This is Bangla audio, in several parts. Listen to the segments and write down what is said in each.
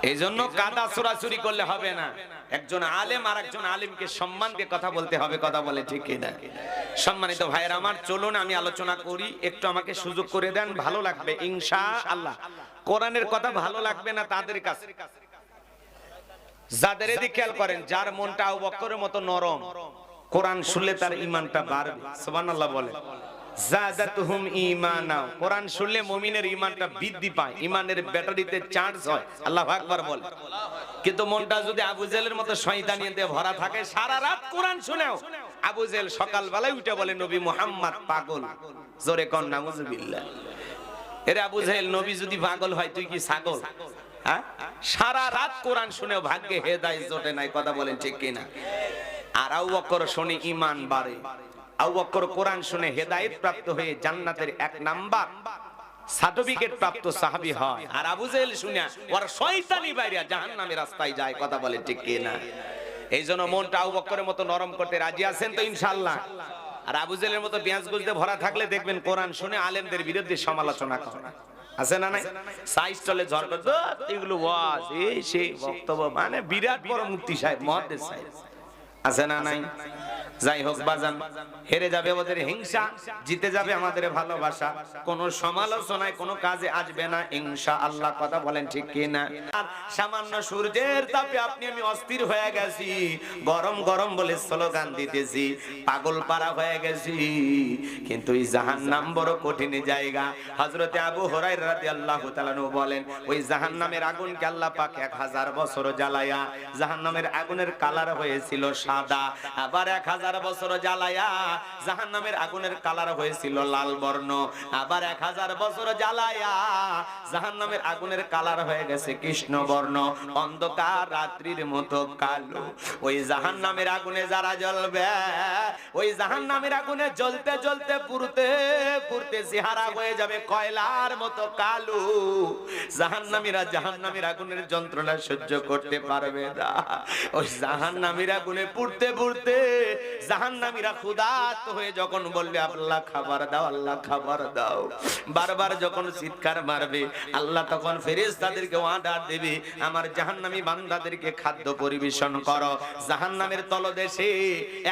এই জন্য কাদা চোরাচুরি করলে হবে না। একজন আলেম আর একজন আলেমকে সম্মান দিয়ে কথা বলতে হবে। কথা বলে ঠিক কিনা? সম্মানিত ভাইয়েরা আমার, চলুন আমি আলোচনা করি, একটু আমাকে সুযোগ করে দেন, ভালো লাগবে ইনশাআল্লাহ। কোরআনের কথা ভালো লাগবে না তাদের কাছে, যাদের এদিকে খেয়াল করেন, যার মনটা আবু বকরের মতো নরম, কোরআন শুনলে তার ঈমানটা বাড়বে। সুবহানাল্লাহ বলে। জাদাতুহুম ঈমানা, কোরআন শুনলে মুমিনের ঈমানটা বৃদ্ধি পায়, ঈমানের ব্যাটারিতে চার্জ হয়। আল্লাহু আকবার বলে। কিন্তু মনটা যদি আবু জেহেলের মতো শয়তানি দিয়ে ভরা থাকে, সারা রাত কোরআন শুনেও আবু জেহেল সকালবেলায় উঠে বলে নবী মুহাম্মদ পাগল। জোরে কোন নাউজুবিল্লাহ। এরে আবু জেহেল, নবী যদি পাগল হয় তুই কি ছাগল? হ্যাঁ, সারা রাত কোরআন শুনেও ভাগ্যে হেদায়েত জোটে নাই। কথা বলেন ঠিক কিনা? আর আবু বকর শুনে ঈমান বাড়ে। আবু বকর কোরআন শুনে হেদায়েত প্রাপ্ত হয়ে জান্নাতের 1 নাম্বার সার্টিফিকেট প্রাপ্ত সাহাবী হয়। আর আবু জেহেল শুনে ওর শয়তানি বাইরে জাহান্নামের রাস্তায় যায়। কথা বলেন ঠিক কিনা? এইজন্য মনটা আবু বকরের মতো নরম করতে রাজি আছেন তো ইনশাআল্লাহ? আর আবু জেহেলের মতো পেঁয়াজ গুজতে ভরা থাকলে দেখবেন কোরআন শুনে আলেমদের বিরুদ্ধে সমালোচনা করে। আছে না নাই? সাইজ চলে ঝড় করতে এগুলো ওয়াজ এই সেই বক্তব্য, মানে বিরাট বড় মুফতি সাহেব মুহাদ্দিস সাহেব। আছে না নাই? যাই হোক বাজান, হেরে যাবে ওদের হিংসা, জিতে যাবে আমাদের ভালোবাসা। কোন সমালোচনায় কোনো কাজে আসবে না ইনশাআল্লাহ। কথা বলেন ঠিক কিনা? সামান্য সূর্যের তাপে আপনি আমি অস্থির হয়ে গেছি, গরম গরম বলে স্লোগান দিতেছি, পাগল পারা হয়ে গেছি। কিন্তু এই জাহান্নাম বড় কঠিন জায়গা। হযরতে আবু হুরায়রা রাদিয়াল্লাহু তাআলা বলেন, ওই জাহান্নামের আগুনকে আল্লাহ পাক 1000 বছর জ্বালায়া, জাহান্নামের আগুনের কালার হয়েছিল সাদা। আবার 1000 বছর জ্বালায়া জাহান্নামের আগুনের কালার হয়েছিল লাল বর্ণ। আবার 1000 বছর জ্বালায়া জাহান্নামের আগুনের কালার হয়ে গেছে কৃষ্ণ বর্ণ, অন্ধকার রাত্রির মতো কালো। ওই জাহান্নামের আগুনে যারা জ্বলবে, ওই জাহান্নামের আগুনে জ্বলতে জ্বলতে পুড়তে পুড়তে চেহারা হয়ে যাবে কয়লার মতো কালো। জাহান্নামীরা জাহান্নামের আগুনের যন্ত্রণা সহ্য করতে পারবে না। ওই জাহান্নামের আগুনে পুড়তে পুড়তে জাহান্নামীরা ক্ষুধার্ত হয়ে যখন বলবে আল্লাহ খাবার দাও, আল্লাহ খাবার দাও, বারবার যখন চিৎকার মারবে, আল্লাহ তখন ফেরেশতাদেরকে অর্ডার দেবে, আমার জাহান্নামী বান্দাদেরকে খাদ্য পরিবেশন করো। জাহান্নামের তলদেশে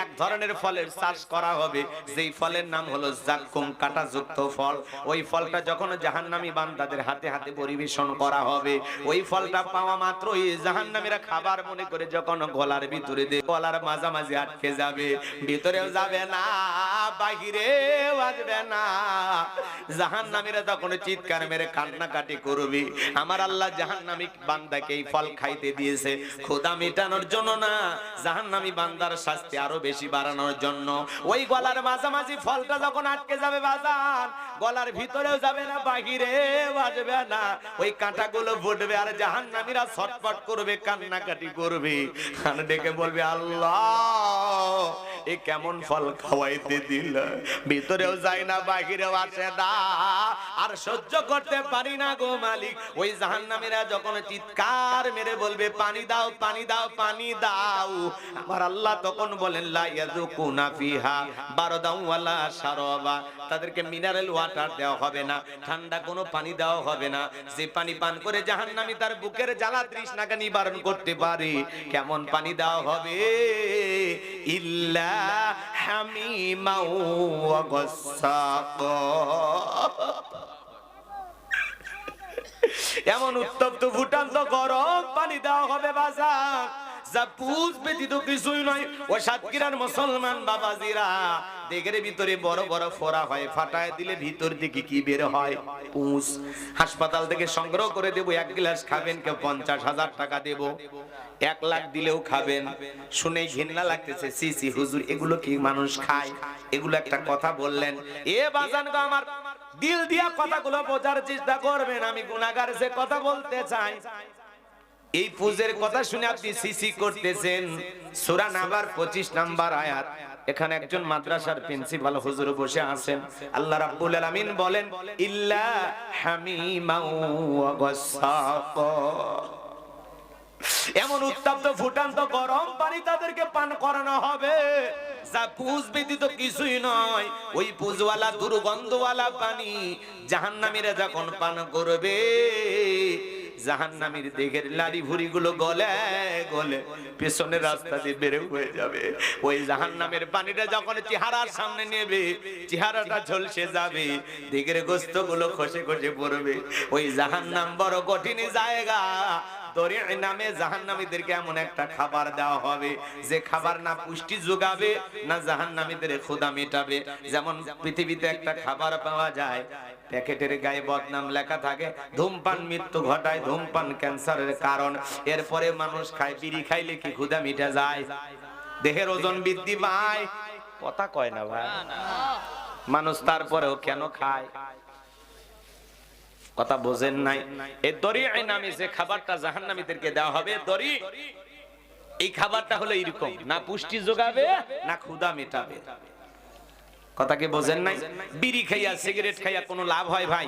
এক ধরনের ফলের চাষ করা হবে, যেই ফলের নাম হলো জাক্কুম, কাঁটাযুক্ত ফল। ওই ফলটা যখন জাহান্নামী বান্দাদের হাতে হাতে পরিবেশন করা হবে, ওই ফলটা পাওয়া মাত্রই জাহান্নামীরা খাবার মনে করে যখন গলার ভিতরে দেবে, গলার মাঝামাঝি আটকে যাবে, ভিতরেও যাবে না, বাহিরেও আসবে না। জাহান্নামীরা তখন চিৎকার মেরে কান্নাকাটি করবে। আমার আল্লাহ জাহান্নামী বান্দাকে এই ফল খাইতে দিয়েছে ক্ষুধা মেটানোর জন্য না, জাহান্নামী বান্দার শাস্তি আরো বেশি বাড়ানোর জন্য। ওই গলার মাঝামাঝি ফলটা যখন আটকে যাবে বাজান, গলার ভিতরেও যাবে না, বাহিরেও আসবে না, ওই কাঁটাগুলো ফুটবে আর জাহান্নামীরা ছটফট করবে, কান্নাকাটি করবে, আর ডেকে বলবে আল্লাহ এ কেমন ফল খাওয়াইতে দিল, ভিতরেও যায় না, বাহিরেও আসে না, আর সহ্য করতে পারি না গো মালিক। ওই জাহান্নামীরা যখন চিৎকার মেরে বলবে পানি দাও, পানি দাও, পানি দাও, আমার আল্লাহ তখন বলেন লা ইয়াযুকুনা ফিহা বারদাও ওয়ালা শারাবা, তাদেরকে মিনারেল ওয়াটার দেওয়া হবে না, ঠান্ডা কোনো পানি দেওয়া হবে না। যে পানি পান করে জাহান্নামী তার বুকের জ্বালা তৃষ্ণাকে নিবারণ করতে পারে, কেমন পানি দেওয়া হবে? ইল্লা হামিমা ওয়া গাসসাকা, এমন উত্তপ্ত ফুটান্ত গরম পানি দেওয়া হবে বাজার, যা পুষ ব্যতীত কিছুই নয়। ও সাতক্ষীরার মুসলমান বাবাজিরা, দেগের ভিতরে বড় বড় ফোড়া হয়, ফাটায় দিলে ভিতর থেকে কি বের হয়? পুষ। হাসপাতাল থেকে সংগ্রহ করে দেবো, 1 গ্লাস খাবেন, কেউ 50,000 টাকা দেব, 1 লাখ দিলেও খাবেন। শুনে ঘৃণা লাগতেছে, সি সি হুজুর এগুলো কি মানুষ খায়? এগুলো একটা কথা বললেন। এ বাজান গো আমার, দিল দিয়া কথাগুলো বোঝার চেষ্টা করবেন। আমি গুনাহগার যে কথা বলতে চাই, এই পুজের কথা শুনে আপনি সিসি করতেছেন। সূরা নাবার 25 নাম্বার আয়াত। এখানে একজন মাদ্রাসার প্রিন্সিপাল হুজুর বসে আছেন। আল্লাহ রাব্বুল আলামিন বলেন ইল্লা হামিমা ওয়া গাসসাকা, এমন উত্তপ্ত ফুটান্ত গরম পানি তাদেরকে পান করানো হবে, যা পুজ ব্যতীত কিছুই নয়। ওই পুজওয়ালা দুর্গন্ধওয়ালা পানি জাহান্নামীরা যখন পান করবে, জাহান্নামীর দেহের লাড়ি ভুড়ি গুলো গলে গলে পেছনের রাস্তা দিয়ে বের হয়ে যাবে। ওই জাহান্নামের পানিটা যখন চেহারার সামনে নেবে, চেহারাটা ঝলসে যাবে, দেহের গোস্ত গুলো খসে খসে পড়বে। ওই জাহান্নাম বড় কঠিন জায়গা। দরি নামে জাহান্নামীদেরকে এমন একটা খাবার দেওয়া হবে যে খাবার না পুষ্টি যোগাবে না জাহান্নামীদের ক্ষুধা মেটাবে। যেমন পৃথিবীতে একটা খাবার পাওয়া যায়, প্যাকেটের গায়ে বদনাম লেখা থাকে, ধূমপান মৃত্যু ঘটায়, ধূমপান ক্যান্সারের কারণ। এরপরে মানুষ খায়, বিড়ি খাইলে কি ক্ষুধা মিটে যায়? দেহের ওজন বৃদ্ধি পায়। কথা কয় না ভাই মানুষ, তারপরেও কেন খায়? কথা বোঝেন নাই? এই দরি নামে যে খাবারটা জাহান্নামীদেরকে দেওয়া হবে, দরি, এই খাবারটা হলো এরকম, না পুষ্টি যোগাবে না ক্ষুধা মেটাবে। কথা কি বোঝেন নাই? বিড়ি খাইয়া সিগারেট খাইয়া কোনো লাভ হয় ভাই?